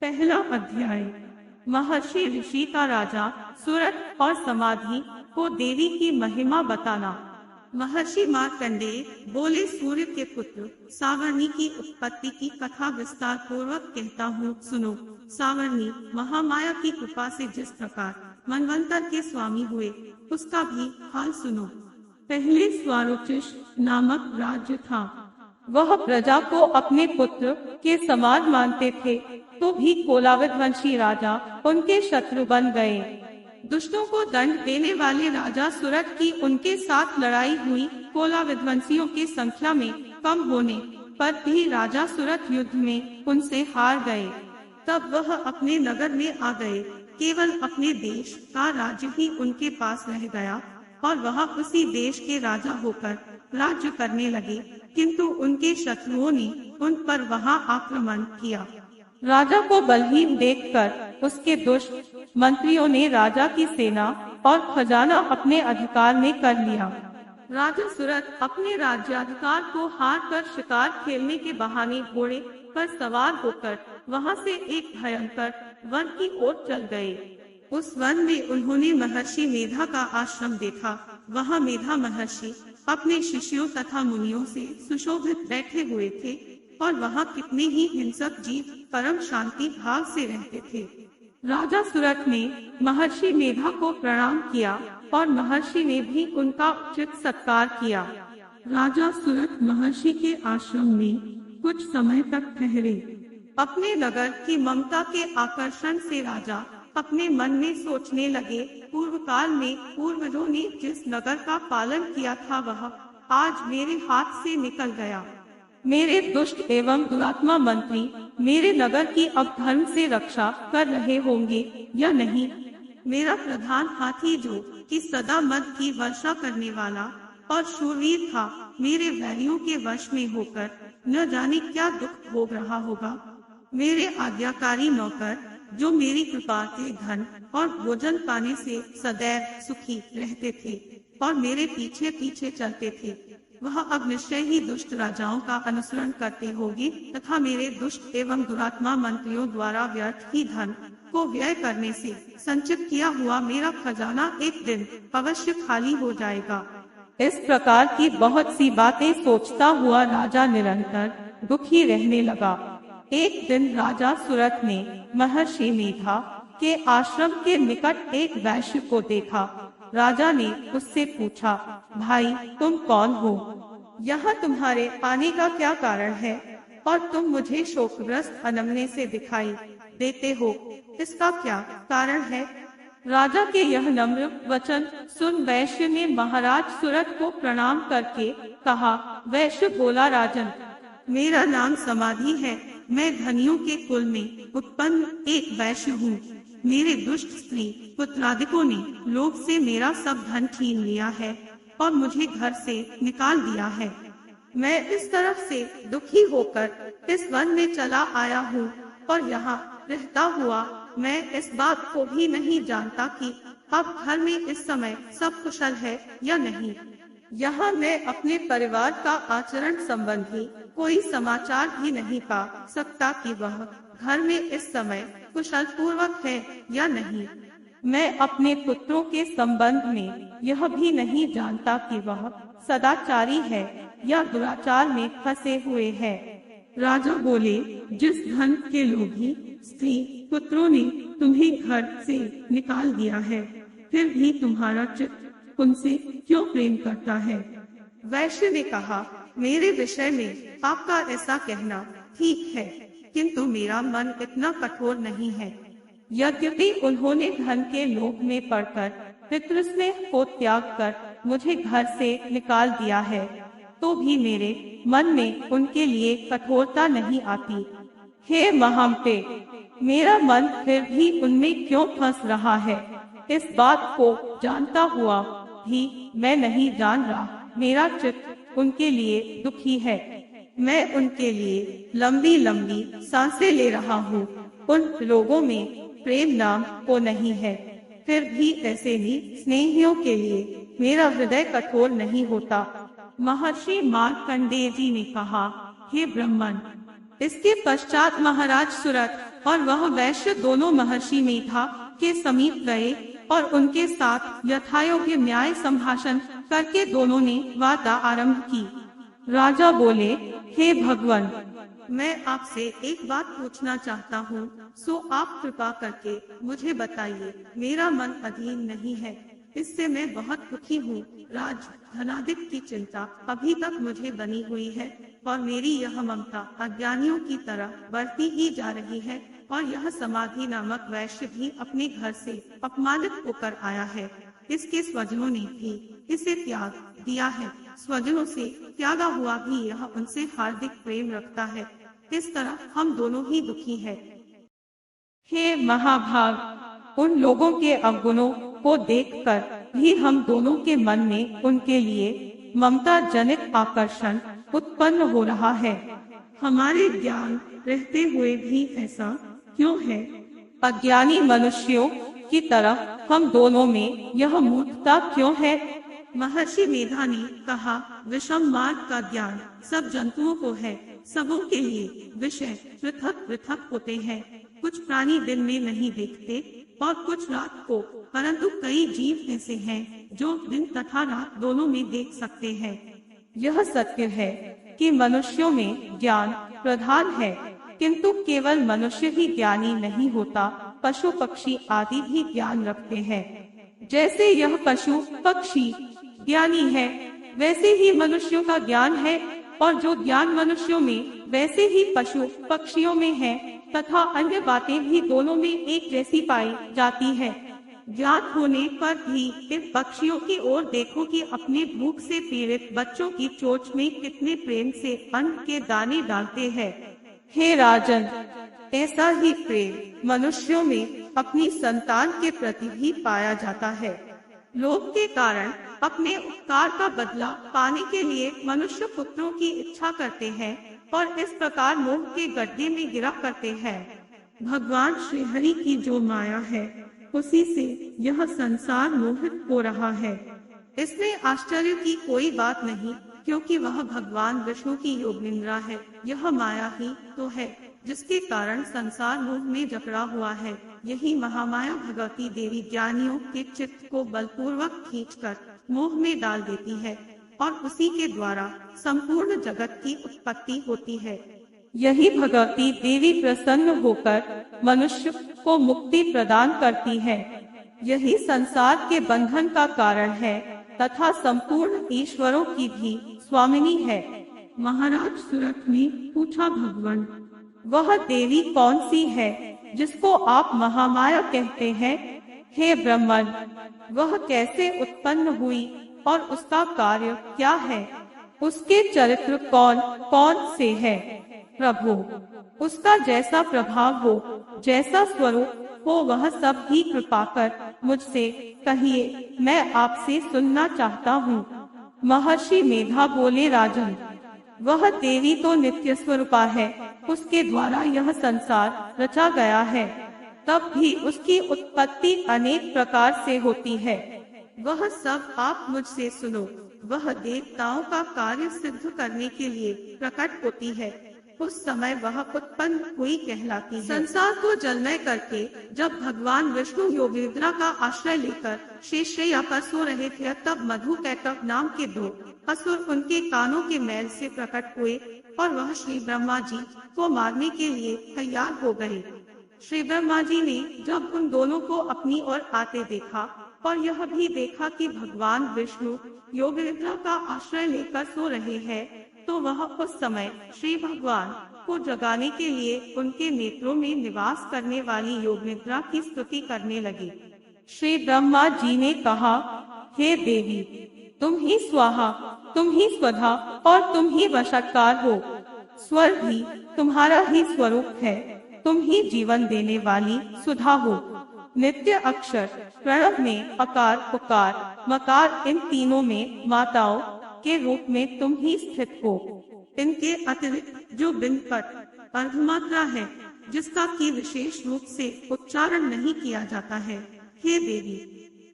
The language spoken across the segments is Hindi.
पहला अध्याय। महर्षि ऋषि का राजा सूरत और समाधि को देवी की महिमा बताना। महर्षि मार्कंडेय बोले, सूर्य के पुत्र सावर्णी की उत्पत्ति की कथा विस्तार पूर्वक कहता हूँ, सुनो। सावर्णी महामाया की कृपा से जिस प्रकार मनवंतर के स्वामी हुए, उसका भी हाल सुनो। पहले स्वारोचिष नामक राज्य था। वह प्रजा को अपने पुत्र के समान मानते थे, तो भी कोलाविद वंशी राजा उनके शत्रु बन गए। दुष्टों को दंड देने वाले राजा सूरत की उनके साथ लड़ाई हुई। कोलाविद वंशियों की संख्या में कम होने पर भी राजा सूरत युद्ध में उनसे हार गए। तब वह अपने नगर में आ गए। केवल अपने देश का राज्य ही उनके पास रह गया और वह उसी देश के राजा होकर राज्य करने लगे, किंतु उनके शत्रुओं ने उन पर वहां आक्रमण किया। राजा को बलहीन देखकर उसके दुष्ट मंत्रियों ने राजा की सेना और खजाना अपने अधिकार में कर लिया। राजा सूरत अपने राज्याधिकार को हार कर शिकार खेलने के बहाने घोड़े पर सवार होकर वहां से एक भयंकर वन की ओर चल गए। उस वन में उन्होंने महर्षि मेधा का आश्रम देखा। वहाँ मेधा महर्षि अपने शिष्यों तथा मुनियों से सुशोभित बैठे हुए थे और वहाँ कितने ही हिंसक जीव परम शांति भाव से रहते थे। राजा सूरत ने महर्षि मेधा को प्रणाम किया और महर्षि ने भी उनका उचित सत्कार किया। राजा सूरत महर्षि के आश्रम में कुछ समय तक ठहरे। अपने नगर की ममता के आकर्षण से राजा अपने मन में सोचने लगे, पूर्व काल में पूर्वजों ने जिस नगर का पालन किया था वह आज मेरे हाथ से निकल गया। मेरे दुष्ट एवं दुरात्मा मंत्री मेरे नगर की अब धर्म से रक्षा कर रहे होंगे या नहीं। मेरा प्रधान हाथी जो कि सदा मद की वर्षा करने वाला और शूरवीर था, मेरे वैरियों के वश में होकर न जाने क्या दुख भोग रहा होगा। मेरे आज्ञाकारी नौकर जो मेरी कृपा से धन और भोजन पाने से सदैव सुखी रहते थे और मेरे पीछे पीछे चलते थे, वह अब निश्चय ही दुष्ट राजाओं का अनुसरण करते होंगे तथा मेरे दुष्ट एवं दुरात्मा मंत्रियों द्वारा व्यर्थ ही धन को व्यय करने से संचित किया हुआ मेरा खजाना एक दिन अवश्य खाली हो जाएगा। इस प्रकार की बहुत सी बातें सोचता हुआ राजा निरंतर दुखी रहने लगा। एक दिन राजा सूरत ने महर्षि मेधा के आश्रम के निकट एक वैश्य को देखा। राजा ने उससे पूछा, भाई तुम कौन हो? यहाँ तुम्हारे आने का क्या कारण है और तुम मुझे शोकग्रस्त अनमने से दिखाई देते हो, इसका क्या कारण है? राजा के यह नम्र वचन सुन वैश्य ने महाराज सूरत को प्रणाम करके कहा। वैश्य बोला, राजन, मेरा नाम समाधि है। मैं धनियों के कुल में उत्पन्न एक वैश्य हूँ। मेरे दुष्ट स्त्री पुत्रादिकों ने लोभ से मेरा सब धन छीन लिया है और मुझे घर से निकाल दिया है। मैं इस तरफ से दुखी होकर इस वन में चला आया हूँ और यहाँ रहता हुआ मैं इस बात को भी नहीं जानता कि अब घर में इस समय सब कुशल है या नहीं। यहाँ मैं अपने परिवार का आचरण संबंधी कोई समाचार भी नहीं पा सकता कि वह घर में इस समय कुशल पूर्वक है या नहीं। मैं अपने पुत्रों के संबंध में यह भी नहीं जानता कि वह सदाचारी है या दुराचार में फंसे हुए हैं। राजा बोले, जिस धन के लोभी स्त्री पुत्रों ने तुम्हें घर से निकाल दिया है, फिर भी तुम्हारा चित्त उनसे क्यों प्रेम करता है? वैश्य ने कहा, मेरे विषय में आपका ऐसा कहना ठीक है, किंतु मेरा मन इतना कठोर नहीं है। यद्यपि उन्होंने धन के लोभ में पड़कर पितृस्नेह को त्याग कर मुझे घर से निकाल दिया है, तो भी मेरे मन में उनके लिए कठोरता नहीं आती। हे महामते, मेरा मन फिर भी उनमें क्यों फंस रहा है? इस बात को जानता हुआ भी मैं नहीं जान रहा। मेरा चित्त उनके लिए दुखी है। मैं उनके लिए लंबी लंबी सांसें ले रहा हूँ। उन लोगों में प्रेम नाम को नहीं है, फिर भी ऐसे ही स्नेहियों के लिए मेरा हृदय कठोर नहीं होता। महर्षि मार्कंडेय जी ने कहा, हे ब्राह्मण, इसके पश्चात महाराज सुरत और वह वैश्य दोनों महर्षि मेधा के समीप गए और उनके साथ यथायोग्य न्याय संभाषण करके दोनों ने वार्ता आरंभ की। राजा बोले, हे भगवान, मैं आपसे एक बात पूछना चाहता हूँ, सो आप कृपा करके मुझे बताइए। मेरा मन अधीन नहीं है, इससे मैं बहुत दुखी हूँ। राज धनाधिक की चिंता अभी तक मुझे बनी हुई है और मेरी यह ममता अज्ञानियों की तरह बढ़ती ही जा रही है। और यह समाधि नामक वैश्य भी अपने घर से अपमानित होकर आया है। इसके स्वजनों ने भी इसे त्याग दिया है। स्वजनों से त्यागा हुआ भी यह उनसे हार्दिक प्रेम रखता है। इस तरह हम दोनों ही दुखी है। हे महाभाग, उन लोगों के अवगुणों को देखकर भी हम दोनों के मन में उनके लिए ममता जनित आकर्षण उत्पन्न हो रहा है। हमारे ज्ञान रहते हुए भी ऐसा क्यों है? अज्ञानी मनुष्यों की तरह हम दोनों में यह मूर्खता क्यों है? महर्षि मेधा ने कहा, विषम मार्ग का ज्ञान सब जंतुओं को है। सबों के लिए विषय पृथक पृथक होते हैं। कुछ प्राणी दिन में नहीं देखते और कुछ रात को, परंतु कई जीव ऐसे हैं जो दिन तथा रात दोनों में देख सकते हैं। यह सत्य है कि मनुष्यों में ज्ञान प्रधान है, किंतु केवल मनुष्य ही ज्ञानी नहीं होता, पशु पक्षी आदि भी ज्ञान रखते हैं। जैसे यह पशु पक्षी ज्ञानी है, वैसे ही मनुष्यों का ज्ञान है, और जो ज्ञान मनुष्यों में वैसे ही पशु पक्षियों में है, तथा अन्य बातें भी दोनों में एक जैसी पाई जाती है। ज्ञात होने पर भी इन पक्षियों की ओर देखो कि अपने भूख से पीड़ित बच्चों की चोंच में कितने प्रेम से अन्न के दाने डालते हैं। हे राजन, ऐसा ही प्रेम मनुष्यों में अपनी संतान के प्रति भी पाया जाता है। लोभ के कारण अपने उपकार का बदला पाने के लिए मनुष्य पुत्रों की इच्छा करते हैं और इस प्रकार मोह के गड्ढे में गिरा करते हैं। भगवान श्री हरि की जो माया है, उसी से यह संसार मोहित हो रहा है। इसमें आश्चर्य की कोई बात नहीं, क्योंकि वह भगवान विष्णु की योग निद्रा है। यह माया ही तो है जिसके कारण संसार मोह में जकड़ा हुआ है। यही महामाया भगवती देवी ज्ञानियों के चित्त को बलपूर्वक खींचकर मोह में डाल देती है और उसी के द्वारा संपूर्ण जगत की उत्पत्ति होती है। यही भगवती देवी प्रसन्न होकर मनुष्य को मुक्ति प्रदान करती है। यही संसार के बंधन का कारण है तथा संपूर्ण ईश्वरों की भी स्वामिनी है। महाराज सुरत ने पूछा, भगवान, वह देवी कौन सी है जिसको आप महामाया कहते हैं? हे ब्रह्मन, वह कैसे उत्पन्न हुई और उसका कार्य क्या है? उसके चरित्र कौन कौन से है? प्रभु, उसका जैसा प्रभाव हो, जैसा स्वरूप हो, वह सब ही कृपा कर मुझसे कहिए, मैं आपसे सुनना चाहता हूँ। महर्षि मेधा बोले, राजन, वह देवी तो नित्य स्वरूपा है, उसके द्वारा यह संसार रचा गया है। तब भी उसकी उत्पत्ति अनेक प्रकार से होती है। वह सब आप मुझसे सुनो। वह देवताओं का कार्य सिद्ध करने के लिए प्रकट होती है। उस समय वह उत्पन्न हुई कहलाती है। संसार को जलमय करके जब भगवान विष्णु योग निद्रा का आश्रय लेकर शेषशय्या पर सो रहे थे, तब मधु कैटव नाम के दो असुर उनके कानों के मैल से प्रकट हुए और वह श्री ब्रह्मा जी को मारने के लिए तैयार हो गए। श्री ब्रह्मा जी ने जब उन दोनों को अपनी ओर आते देखा और यह भी देखा कि भगवान विष्णु योग निद्रा का आश्रय लेकर सो रहे हैं, तो वह उस समय श्री भगवान को जगाने के लिए उनके नेत्रों में निवास करने वाली योग निद्रा की स्तुति करने लगे। श्री ब्रह्मा जी ने कहा, हे देवी, तुम ही स्वाहा, तुम ही स्वधा और तुम ही वशकार हो। स्वर भी तुम्हारा ही स्वरूप है। तुम ही जीवन देने वाली सुधा हो। नित्य अक्षर प्रणव में अकार उकार मकार, इन तीनों में माताओं के रूप में तुम ही स्थित हो। इनके अतिरिक्त जो बिन पट अर्धमात्रा है, जिसका की विशेष रूप से उच्चारण नहीं किया जाता है, हे देवी,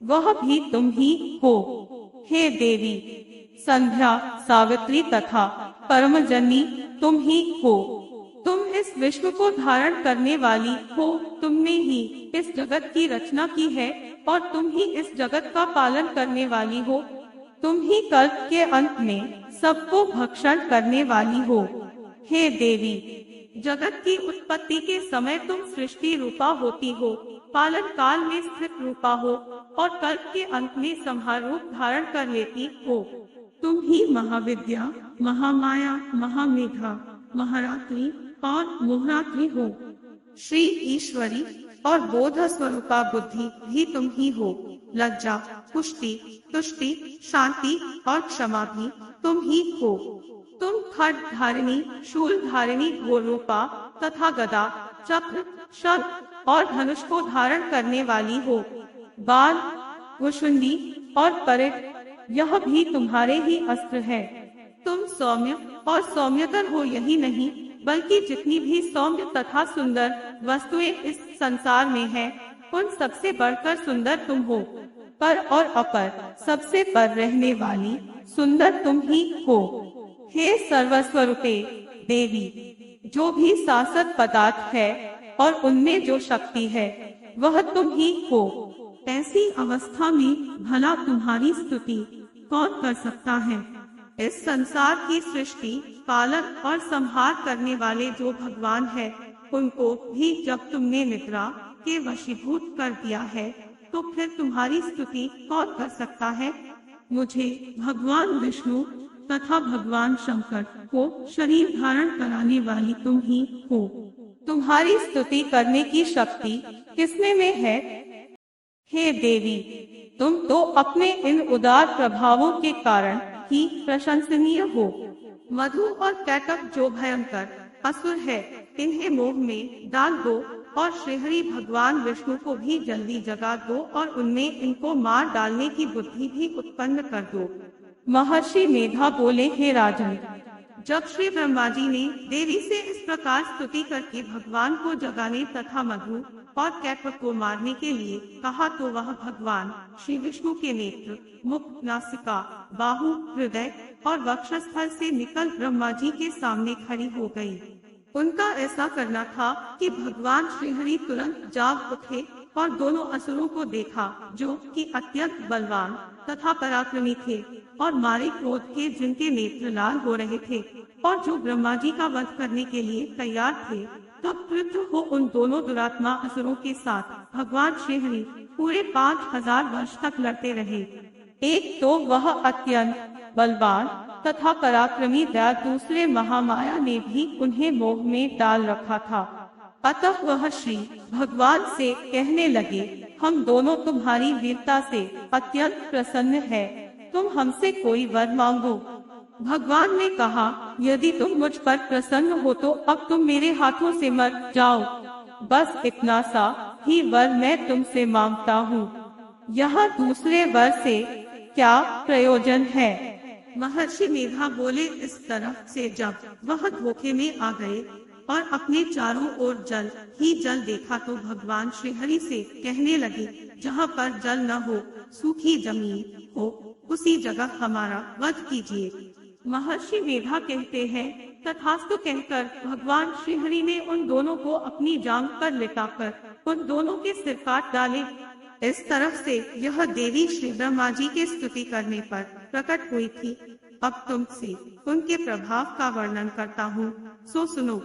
वह भी तुम ही हो। हे देवी, संध्या, सावित्री तथा परमजनी तुम ही हो। तुम इस विश्व को धारण करने वाली हो, तुमने ही इस जगत की रचना की है और तुम ही इस जगत का पालन करने वाली हो। तुम ही कल्प के अंत में सबको भक्षण करने वाली हो। हे देवी, जगत की उत्पत्ति के समय तुम सृष्टि रूपा होती हो, पालन काल में स्थित रूपा हो और कल्प के अंत में संहार रूप धारण कर लेती हो। तुम ही महाविद्या, महामाया, महामेधा, महारात्रि और मोहरात्रि हो। श्री ईश्वरी और बोध स्वरूपा बुद्धि भी तुम ही हो। लज्जा, पुष्टि, तुष्टि, शांति और क्षमा भी तुम ही हो। तुम खड्ग धारिणी, शूल धारिणी, घोरूपा तथा गदा, चक्र, शंख और धनुष को धारण करने वाली हो। बाण, भुशुंडी और परिघ, यह भी तुम्हारे ही अस्त्र है। तुम सौम्य और सौम्यतर हो, यही नहीं बल्कि जितनी भी सौम्य तथा सुंदर वस्तुएं इस संसार में हैं, उन सबसे बढ़कर सुंदर तुम हो। पर और अपर सबसे पर रहने वाली सुंदर तुम ही हो। हे सर्वस्वरूपे देवी, जो भी शाश्वत पदार्थ है और उनमें जो शक्ति है वह तुम ही हो। ऐसी अवस्था में भला तुम्हारी स्तुति कौन कर सकता है। इस संसार की सृष्टि, पालन और संहार करने वाले जो भगवान है, उनको भी जब तुमने निद्रा के वशीभूत कर दिया है, तो फिर तुम्हारी स्तुति कौन कर सकता है। मुझे भगवान विष्णु तथा भगवान शंकर को शरीर धारण कराने वाली तुम ही हो। तुम्हारी स्तुति करने की शक्ति किसमें में है। हे देवी, तुम तो अपने इन उदार प्रभावों के कारण ही प्रशंसनीय हो। मधु और कैटक जो भयंकर असुर है, इन्हें मोह में डाल दो और श्रीहरि भगवान विष्णु को भी जल्दी जगा दो और उनमें इनको मार डालने की बुद्धि भी उत्पन्न कर दो। महर्षि मेधा बोले, हे राजन, जब श्री ब्रह्मा जी ने देवी से इस प्रकार स्तुति करके भगवान को जगाने तथा मधु और कैटक को मारने के लिए कहा, तो वह भगवान श्री विष्णु के नेत्र, मुख, नासिका, बाहु, हृदय और वक्षस्थल से निकल ब्रह्मा जी के सामने खड़ी हो गई। उनका ऐसा करना था कि भगवान श्रीहरि तुरंत जाग उठे और दोनों असुरों को देखा, जो कि अत्यंत बलवान तथा पराक्रमी थे और मारे क्रोध के, जिनके नेत्र लाल हो रहे थे और जो ब्रह्मा जी का वध करने के लिए तैयार थे। तब क्रुद्ध हो उन दोनों दुरात्मा असुरों के साथ भगवान श्रीहरि पूरे 5000 वर्ष तक लड़ते रहे। एक तो वह अत्यंत बलवान तथा पराक्रमी दैत्य, दूसरे महामाया ने भी उन्हें मोह में डाल रखा था। अतः वह श्री भगवान से कहने लगे, हम दोनों तुम्हारी वीरता से अत्यंत प्रसन्न है, तुम हमसे कोई वर मांगो। भगवान ने कहा, यदि तुम मुझ पर प्रसन्न हो तो अब तुम मेरे हाथों से मर जाओ। बस इतना सा ही वर मैं तुमसे मांगता हूँ। यहाँ दूसरे वर से क्या प्रयोजन है। महर्षि मेधा बोले, इस तरह से जब वह धोखे में आ गए और अपने चारों ओर जल ही जल देखा, तो भगवान श्रीहरि से कहने लगे, जहाँ पर जल न हो, सूखी जमीन हो, उसी जगह हमारा वध कीजिए। महर्षि मेधा कहते हैं, तथास्तु कहकर भगवान श्रीहरि ने उन दोनों को अपनी जांघ पर लिटाकर उन दोनों के सिर काट डाले। इस तरह से यह देवी श्री ब्रह्मा जी के स्तुति करने पर प्रकट हुई थी। अब तुमसे उनके प्रभाव का वर्णन करता हूँ, सो सुनो।